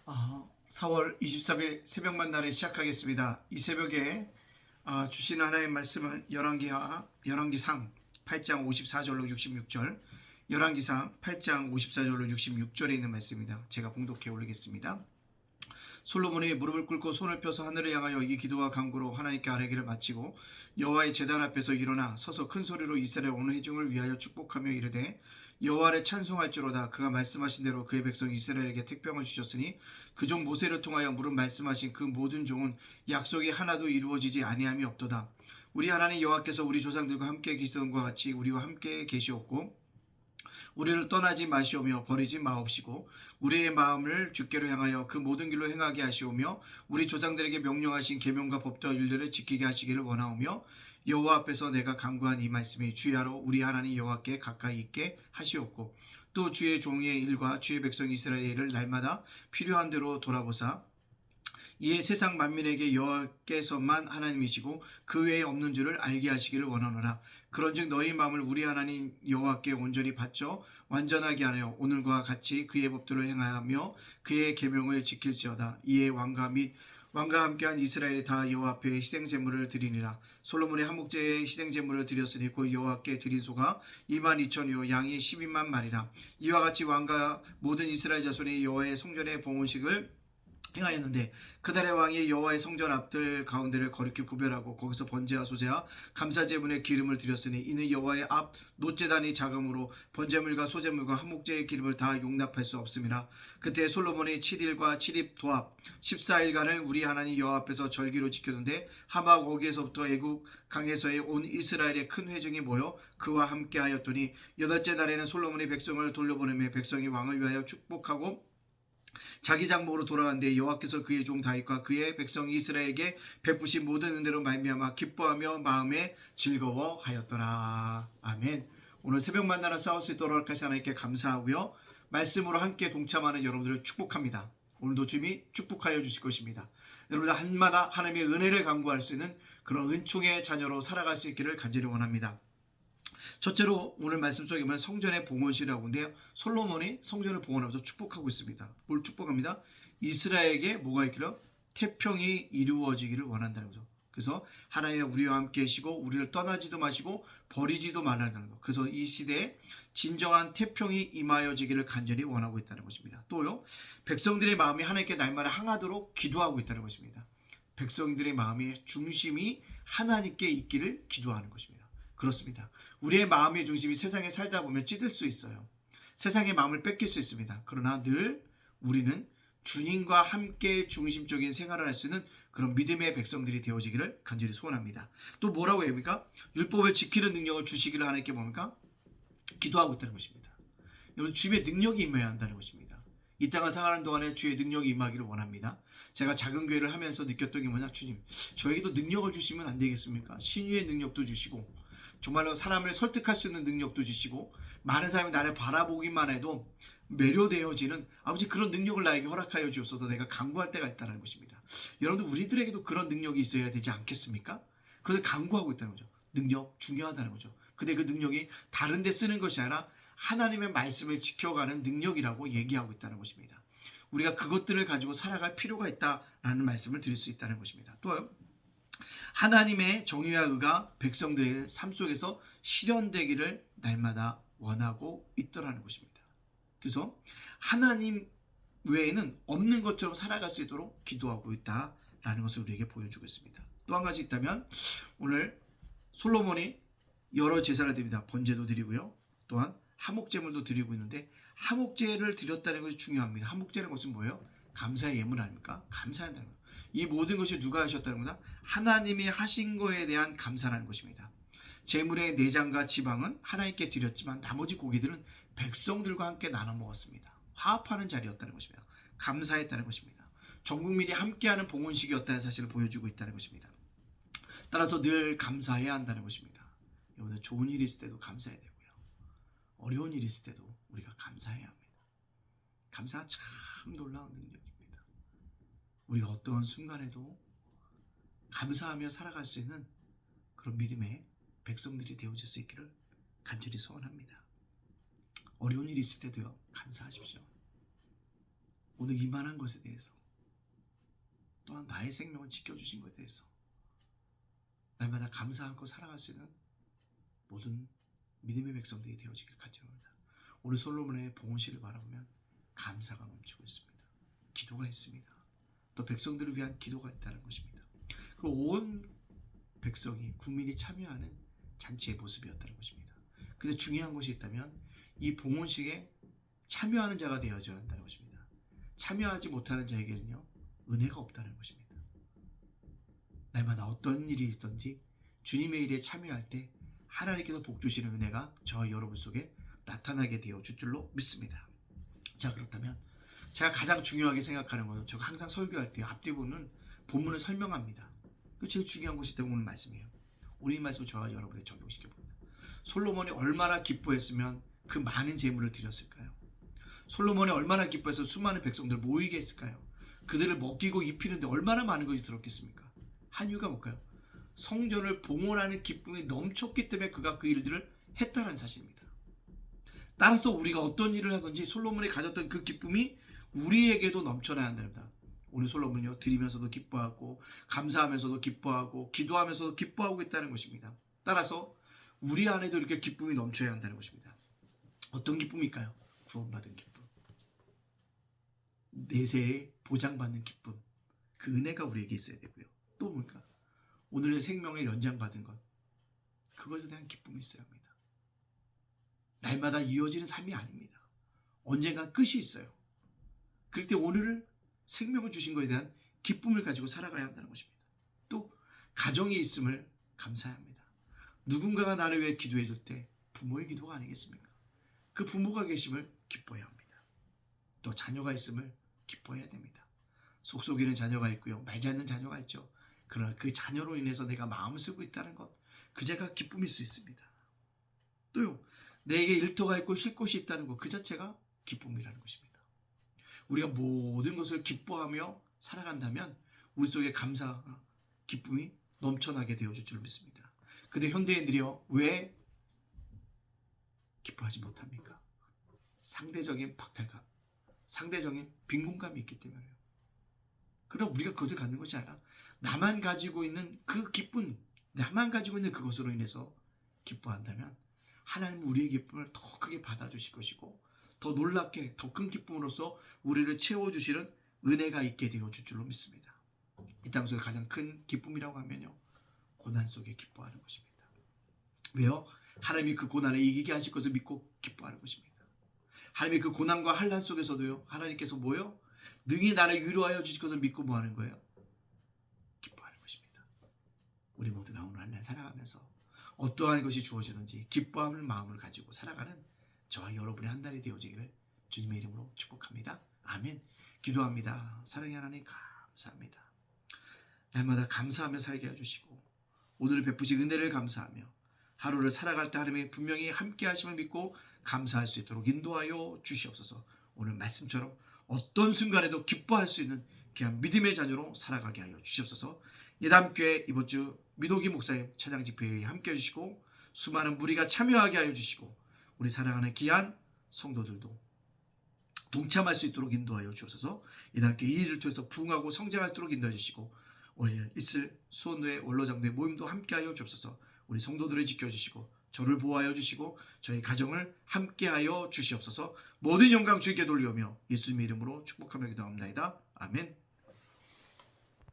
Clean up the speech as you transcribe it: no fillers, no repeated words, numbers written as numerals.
4월 23일 새벽 만나를 시작하겠습니다. 이 새벽에 주신 하나님의 말씀은 열왕기상 8장 54절로 66절, 열왕기상 8장 54절로 66절에 있는 말씀입니다. 제가 봉독해 올리겠습니다. 솔로몬이 무릎을 꿇고 손을 펴서 하늘을 향하여 이 기도와 간구로 하나님께 아뢰기를 마치고 여호와의 제단 앞에서 일어나 서서 큰 소리로 이스라엘 온 회중을 위하여 축복하며 이르되 여호와를 찬송할지로다. 그가 말씀하신 대로 그의 백성 이스라엘에게 택병을 주셨으니 그 종 모세를 통하여 무릇 말씀하신 그 모든 종은 약속이 하나도 이루어지지 아니함이 없도다. 우리 하나님 여호와께서 우리 조상들과 함께 계시던 것 같이 우리와 함께 계시었고 우리를 떠나지 마시오며 버리지 마옵시고 우리의 마음을 주께로 향하여 그 모든 길로 행하게 하시오며 우리 조상들에게 명령하신 계명과 법도와 율례를 지키게 하시기를 원하오며 여호와 앞에서 내가 간구한 이 말씀이 주야로 우리 하나님 여호와께 가까이 있게 하시옵고 또 주의 종의 일과 주의 백성 이스라엘의 일을 날마다 필요한 대로 돌아보사 이에 세상 만민에게 여호와께서만 하나님이시고 그 외에 없는 줄을 알게 하시기를 원하노라. 그런즉 너희 마음을 우리 하나님 여호와께 온전히 바쳐 완전하게 하여 오늘과 같이 그의 법도를 행하며 그의 계명을 지킬지어다. 이에 왕과 함께한 이스라엘이 다 여호와 앞에 희생 제물을 드리니라. 솔로몬의 한목제에 희생 제물을 드렸으니 곧 여호와께 드린 소가 22,000이요 양이 12만 마리라. 이와 같이 왕과 모든 이스라엘 자손이 여호와의 성전의 봉헌식을 행하였는데 그달의 왕이 여호와의 성전 앞들 가운데를 거룩히 구별하고 거기서 번제와 소제와 감사제물의 기름을 드렸으니 이는 여호와의 앞 놋제단이 작음으로 번제물과 소제물과 한목제의 기름을 다 용납할 수 없음이라. 그때 솔로몬이 7일과 7일 도합 14일간을 우리 하나님 여호와 앞에서 절기로 지켰는데 하마 거기에서부터 애국 강에서의 온 이스라엘의 큰 회중이 모여 그와 함께 하였더니 여덟째 날에는 솔로몬이 백성을 돌려보내며 백성이 왕을 위하여 축복하고 자기 장목으로 돌아왔는데 여호와께서 그의 종 다윗과 그의 백성 이스라엘에게 베푸신 모든 은혜로 말미암아 기뻐하며 마음에 즐거워하였더라. 아멘. 오늘 새벽 만나러 싸울 수 있도록 허락하신 하나님께 감사하고요. 말씀으로 함께 동참하는 여러분들을 축복합니다. 오늘도 주님이 축복하여 주실 것입니다. 여러분들 한마다 하나님의 은혜를 간구할 수 있는 그런 은총의 자녀로 살아갈 수 있기를 간절히 원합니다. 첫째로 오늘 말씀 속에 보면 성전의 봉헌식이라고 하는데요. 솔로몬이 성전을 봉헌하면서 축복하고 있습니다. 뭘 축복합니다? 이스라엘에게 뭐가 있기로? 태평이 이루어지기를 원한다는 거죠. 그래서 하나님은 우리와 함께 계시고 우리를 떠나지도 마시고 버리지도 말라는 것. 그래서 이 시대에 진정한 태평이 임하여지기를 간절히 원하고 있다는 것입니다. 또요. 백성들의 마음이 하나님께 날마다 향하도록 기도하고 있다는 것입니다. 백성들의 마음의 중심이 하나님께 있기를 기도하는 것입니다. 그렇습니다. 우리의 마음의 중심이 세상에 살다 보면 찌들 수 있어요. 세상의 마음을 뺏길 수 있습니다. 그러나 늘 우리는 주님과 함께 중심적인 생활을 할 수 있는 그런 믿음의 백성들이 되어지기를 간절히 소원합니다. 또 뭐라고 합니까? 율법을 지키는 능력을 주시기를 하나님께 뭡니까? 기도하고 있다는 것입니다. 여러분 주님의 능력이 임해야 한다는 것입니다. 이 땅을 살아가는 동안에 주의 능력이 임하기를 원합니다. 제가 작은 교회를 하면서 느꼈던 게 뭐냐, 주님 저에게도 능력을 주시면 안 되겠습니까? 신유의 능력도 주시고 정말로 사람을 설득할 수 있는 능력도 주시고 많은 사람이 나를 바라보기만 해도 매료되어지는 아버지 그런 능력을 나에게 허락하여 주옵소서. 내가 간구할 때가 있다는 것입니다. 여러분들 우리들에게도 그런 능력이 있어야 되지 않겠습니까? 그래서 간구하고 있다는 거죠. 능력 중요하다는 거죠. 근데 그 능력이 다른 데 쓰는 것이 아니라 하나님의 말씀을 지켜가는 능력이라고 얘기하고 있다는 것입니다. 우리가 그것들을 가지고 살아갈 필요가 있다라는 말씀을 드릴 수 있다는 것입니다. 또요. 하나님의 정의와 의가 백성들의 삶 속에서 실현되기를 날마다 원하고 있더라는 것입니다. 그래서 하나님 외에는 없는 것처럼 살아갈 수 있도록 기도하고 있다라는 것을 우리에게 보여주고 있습니다. 또 한 가지 있다면 오늘 솔로몬이 여러 제사를 드립니다. 번제도 드리고요. 또한 하목제물도 드리고 있는데 하목제를 드렸다는 것이 중요합니다. 하목제라는 것은 뭐예요? 감사의 예물 아닙니까? 감사한다는 것. 이 모든 것이 누가 하셨다는 거다? 하나님이 하신 거에 대한 감사라는 것입니다. 제물의 내장과 지방은 하나님께 드렸지만 나머지 고기들은 백성들과 함께 나눠 먹었습니다. 화합하는 자리였다는 것입니다. 감사했다는 것입니다. 전 국민이 함께하는 봉헌식이었다는 사실을 보여주고 있다는 것입니다. 따라서 늘 감사해야 한다는 것입니다. 여러분들 좋은 일이 있을 때도 감사해야 되고요. 어려운 일이 있을 때도 우리가 감사해야 합니다. 감사가 참 놀라운 능력입니다. 우리가 어떤 순간에도 감사하며 살아갈 수 있는 그런 믿음의 백성들이 되어질 수 있기를 간절히 소원합니다. 어려운 일이 있을 때도요, 감사하십시오. 오늘 이만한 것에 대해서, 또한 나의 생명을 지켜주신 것에 대해서 날마다 감사 안고 살아갈 수 있는 모든 믿음의 백성들이 되어지길 간절합니다. 오늘 솔로몬의 봉헌식을 바라보면 감사가 넘치고 있습니다. 기도가 있습니다. 또 백성들을 위한 기도가 있다는 것입니다. 그 온 백성이, 국민이 참여하는 잔치의 모습이었다는 것입니다. 근데 중요한 것이 있다면 이 봉헌식에 참여하는 자가 되어져야 한다는 것입니다. 참여하지 못하는 자에게는요, 은혜가 없다는 것입니다. 날마다 어떤 일이 있든지 주님의 일에 참여할 때 하나님께서 복 주시는 은혜가 저와 여러분 속에 나타나게 되어 줄 줄로 믿습니다. 자, 그렇다면 제가 가장 중요하게 생각하는 것은, 제가 항상 설교할 때 앞뒤부분은 본문을 설명합니다. 그 제일 중요한 것이 때문에 오늘 말씀이에요. 오늘 이 말씀을 저와 여러분에 적용시켜 봅니다. 솔로몬이 얼마나 기뻐했으면 그 많은 재물을 드렸을까요? 솔로몬이 얼마나 기뻐해서 수많은 백성들 모이게 했을까요? 그들을 먹이고 입히는데 얼마나 많은 것이 들었겠습니까? 한 이유가 뭘까요? 성전을 봉헌하는 기쁨이 넘쳤기 때문에 그가 그 일들을 했다는 사실입니다. 따라서 우리가 어떤 일을 하든지 솔로몬이 가졌던 그 기쁨이 우리에게도 넘쳐나야 한답니다. 오늘 솔로몬이요, 드리면서도 기뻐하고 감사하면서도 기뻐하고 기도하면서도 기뻐하고 있다는 것입니다. 따라서 우리 안에도 이렇게 기쁨이 넘쳐야 한다는 것입니다. 어떤 기쁨일까요? 구원받은 기쁨, 내세에 보장받는 기쁨, 그 은혜가 우리에게 있어야 되고요. 또 뭘까? 오늘의 생명을 연장받은 것, 그것에 대한 기쁨이 있어야 합니다. 날마다 이어지는 삶이 아닙니다. 언젠가 끝이 있어요. 그럴 때 오늘 생명을 주신 것에 대한 기쁨을 가지고 살아가야 한다는 것입니다. 또 가정이 있음을 감사해야 합니다. 누군가가 나를 위해 기도해 줄 때 부모의 기도가 아니겠습니까? 그 부모가 계심을 기뻐해야 합니다. 또 자녀가 있음을 기뻐해야 됩니다. 속속이는 자녀가 있고요, 말지 않는 자녀가 있죠. 그러나 그 자녀로 인해서 내가 마음을 쓰고 있다는 것, 그 자가 기쁨일 수 있습니다. 또요, 내게 일터가 있고 쉴 곳이 있다는 것, 그 자체가 기쁨이라는 것입니다. 우리가 모든 것을 기뻐하며 살아간다면 우리 속에 감사, 기쁨이 넘쳐나게 되어줄 줄 믿습니다. 근데 현대인들이요, 왜 기뻐하지 못합니까? 상대적인 박탈감, 상대적인 빈곤감이 있기 때문에요. 그러나 우리가 그것을 갖는 것이 아니라 나만 가지고 있는 그 기쁨, 나만 가지고 있는 그것으로 인해서 기뻐한다면 하나님은 우리의 기쁨을 더 크게 받아주실 것이고, 더 놀랍게 더 큰 기쁨으로써 우리를 채워주시는 은혜가 있게 되어줄 줄로 믿습니다. 이 땅 속에 가장 큰 기쁨이라고 하면요, 고난 속에 기뻐하는 것입니다. 왜요? 하나님이 그 고난을 이기게 하실 것을 믿고 기뻐하는 것입니다. 하나님이 그 고난과 환난 속에서도요, 하나님께서 뭐요? 능히 나를 위로하여 주실 것을 믿고 뭐 하는 거예요? 기뻐하는 것입니다. 우리 모두가 오늘 한 날 살아가면서 어떠한 것이 주어지든지 기뻐하는 마음을 가지고 살아가는 저와 여러분의 한 달이 되어지기를 주님의 이름으로 축복합니다. 아멘. 기도합니다. 사랑의 하나님, 감사합니다. 날마다 감사하며 살게 해주시고 오늘 베푸신 은혜를 감사하며 하루를 살아갈 때 하나님의 분명히 함께 하심을 믿고 감사할 수 있도록 인도하여 주시옵소서. 오늘 말씀처럼 어떤 순간에도 기뻐할 수 있는 귀한 믿음의 자녀로 살아가게 하여 주시옵소서. 예담교회 이번 주 미도기 목사님 찬양 집회에 함께 해주시고 수많은 무리가 참여하게 하여 주시고 우리 사랑하는 귀한 성도들도 동참할 수 있도록 인도하여 주옵소서. 예담교회 이 일을 통해서 부흥하고 성장할 수 있도록 인도해 주시고 오늘 있을 수원노회 원로장대 모임도 함께하여 주옵소서. 우리 성도들을 지켜주시고 저를 보호하여 주시고 저희 가정을 함께하여 주시옵소서. 모든 영광 주님께 돌리오며 예수님의 이름으로 축복하며 기도합니다. 아멘.